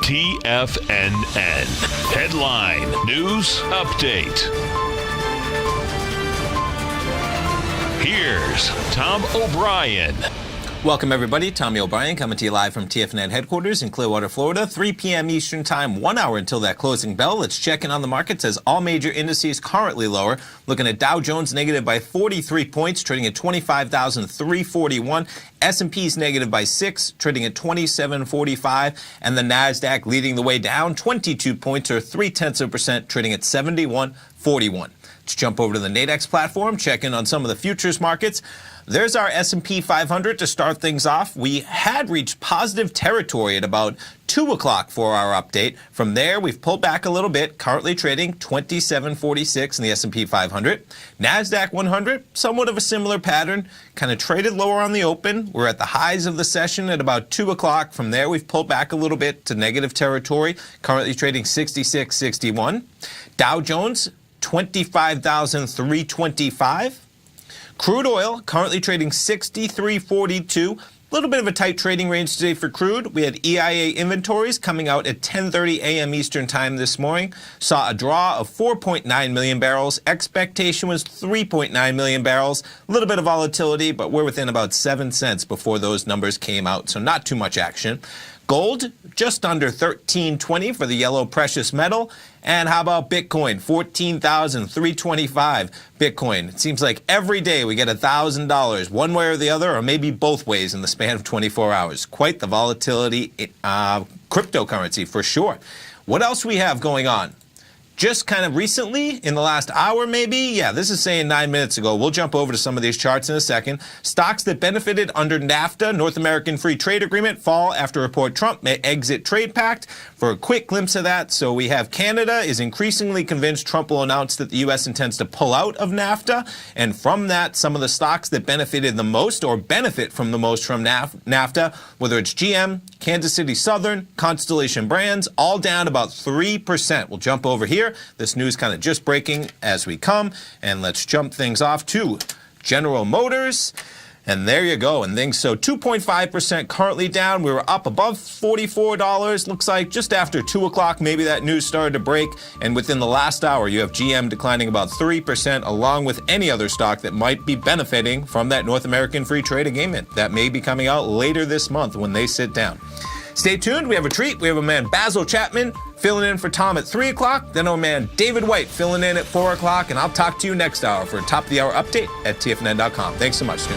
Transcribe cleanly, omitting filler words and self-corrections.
TFNN. Headline News Update. Here's Tom O'Brien. Welcome, everybody. Tommy O'Brien coming to you live from TFNN headquarters in Clearwater, Florida. 3 p.m. Eastern Time, 1 hour until that closing bell. Let's check in on the markets as all major indices currently lower. Looking at Dow Jones negative by 43 points, trading at 25,341. S&P's negative by 6, trading at 2745. And the NASDAQ leading the way down 22 points or 0.3%, trading at 7141. Let's jump over to the Nadex platform, check in on some of the futures markets. There's our S&P 500 to start things off. We had reached positive territory at about 2 o'clock for our update. From there, we've pulled back a little bit, currently trading 2746 in the S&P 500. NASDAQ 100, somewhat of a similar pattern, kind of traded lower on the open. We're at the highs of the session at about 2 o'clock. From there, we've pulled back a little bit to negative territory, currently trading 6661. Dow Jones, 25,325. Crude oil currently trading 63.42. A little bit of a tight trading range today for crude. We had EIA inventories coming out at 10:30 a.m. Eastern Time this morning. Saw a draw of 4.9 million barrels. Expectation was 3.9 million barrels. A little bit of volatility, but we're within about 7 cents before those numbers came out, so not too much action. Gold, just under $13.20 for the yellow precious metal. And how about Bitcoin? 14,325 Bitcoin. It seems like every day we get $1,000, one way or the other, or maybe both ways in the span of 24 hours. Quite the volatility cryptocurrency for sure. What else we have going on? Just kind of recently, in the last hour maybe, yeah, this is saying 9 minutes ago. We'll jump over to some of these charts in a second. Stocks that benefited under NAFTA, North American Free Trade Agreement, fall after report Trump may exit trade pact. For a quick glimpse of that, so we have Canada is increasingly convinced Trump will announce that the U.S. intends to pull out of NAFTA. And from that, some of the stocks that benefited the most or benefit from the most from NAFTA, whether it's GM, Kansas City Southern, Constellation Brands, all down about 3%. We'll jump over here. This news kind of just breaking as we come. And let's jump things off to General Motors. And there you go. And things so 2.5% currently down. We were up above $44. Looks like just after 2 o'clock, maybe that news started to break. And within the last hour, you have GM declining about 3%, along with any other stock that might be benefiting from that North American Free Trade Agreement that may be coming out later this month when they sit down. Stay tuned. We have a treat. We have a man, Basil Chapman, filling in for Tom at 3 o'clock. Then our man, David White, filling in at 4 o'clock. And I'll talk to you next hour for a top-of-the-hour update at TFNN.com. Thanks so much, Stu.